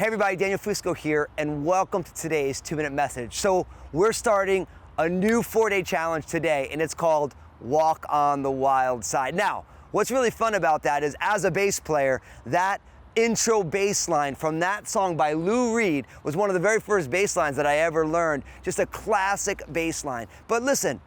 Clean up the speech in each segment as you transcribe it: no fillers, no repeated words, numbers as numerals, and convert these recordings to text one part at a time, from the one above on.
Hey everybody, Daniel Fusco here, and welcome to today's 2-minute message. So we're starting a new 4-day challenge today, and it's called Walk on the Wild Side. Now, what's really fun about that is, as a bass player, that intro bass line from that song by Lou Reed was one of the very first bass lines that I ever learned. Just a classic bass line. But listen,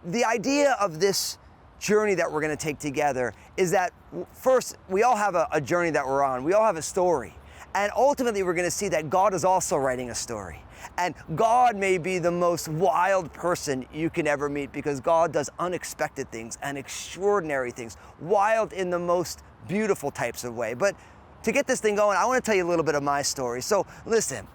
the idea of this journey that we're going to take together is that, first, we all have a journey that we're on. We all have a story. And ultimately, we're going to see that God is also writing a story. And God may be the most wild person you can ever meet, because God does unexpected things and extraordinary things, wild in the most beautiful types of way. But to get this thing going, I want to tell you a little bit of my story. So listen,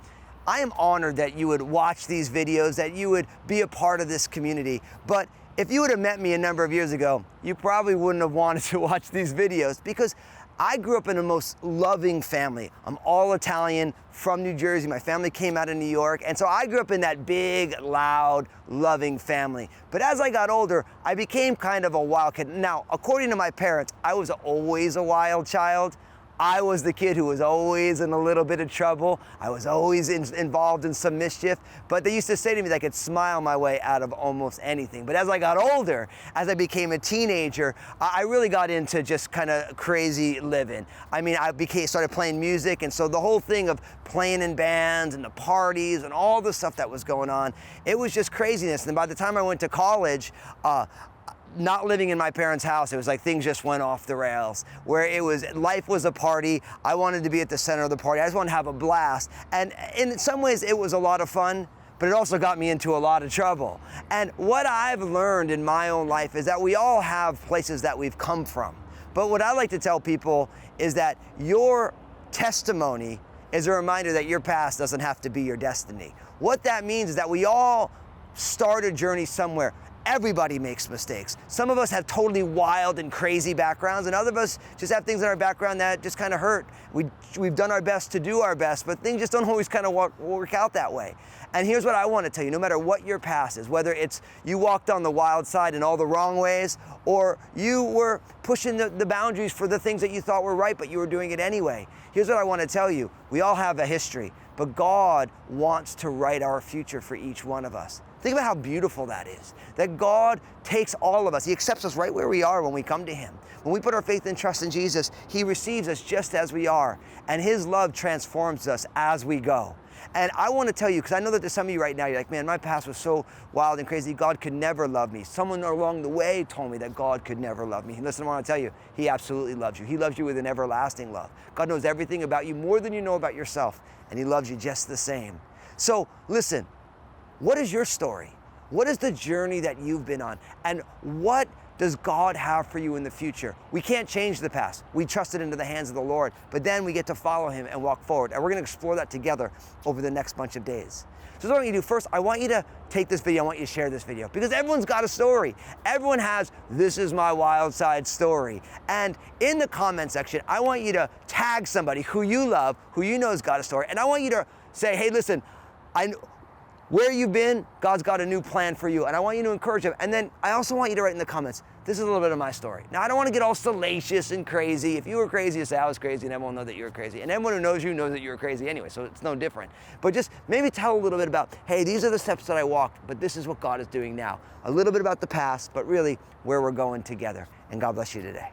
I am honored that you would watch these videos, that you would be a part of this community. But if you would have met me a number of years ago, you probably wouldn't have wanted to watch these videos, because I grew up in the most loving family. I'm all Italian, from New Jersey. My family came out of New York. And so I grew up in that big, loud, loving family. But as I got older, I became kind of a wild kid. Now, according to my parents, I was always a wild child. I was the kid who was always in a little bit of trouble. I was always involved in some mischief. But they used to say to me that I could smile my way out of almost anything. But as I got older, as I became a teenager, I really got into just kind of crazy living. I mean, started playing music, and so the whole thing of playing in bands and the parties and all the stuff that was going on, it was just craziness. And by the time I went to college, not living in my parents' house, it was like things just went off the rails, where it was, life was a party. I wanted to be at the center of the party. I just wanted to have a blast. And in some ways it was a lot of fun, but it also got me into a lot of trouble. And what I've learned in my own life is that we all have places that we've come from. But what I like to tell people is that your testimony is a reminder that your past doesn't have to be your destiny. What that means is that we all start a journey somewhere. Everybody makes mistakes. Some of us have totally wild and crazy backgrounds, and other of us just have things in our background that just kind of hurt. We've done our best to do our best, but things just don't always kind of work out that way. And here's what I want to tell you: no matter what your past is, whether it's you walked on the wild side in all the wrong ways, or you were pushing the boundaries for the things that you thought were right, but you were doing it anyway, here's what I want to tell you: we all have a history, but God wants to write our future for each one of us. Think about how beautiful that is, that God takes all of us. He accepts us right where we are when we come to Him. When we put our faith and trust in Jesus, He receives us just as we are, and His love transforms us as we go. And I want to tell you, because I know that there's some of you right now, you're like, man, my past was so wild and crazy, God could never love me. Someone along the way told me that God could never love me. Listen, I want to tell you, He absolutely loves you. He loves you with an everlasting love. God knows everything about you, more than you know about yourself, and He loves you just the same. So listen, what is your story? What is the journey that you've been on? And what does God have for you in the future? We can't change the past. We trust it into the hands of the Lord, but then we get to follow Him and walk forward. And we're going to explore that together over the next bunch of days. So what I want you to do first, I want you to take this video, I want you to share this video, because everyone's got a story. Everyone has, this is my wild side story. And in the comment section, I want you to tag somebody who you love, who you know has got a story. And I want you to say, hey, listen, where you've been, God's got a new plan for you, and I want you to encourage Him. And then I also want you to write in the comments, this is a little bit of my story. Now, I don't want to get all salacious and crazy. If you were crazy, you say I was crazy, and everyone will know that you were crazy. And everyone who knows you knows that you were crazy anyway, so it's no different. But just maybe tell a little bit about, hey, these are the steps that I walked, but this is what God is doing now. A little bit about the past, but really where we're going together. And God bless you today.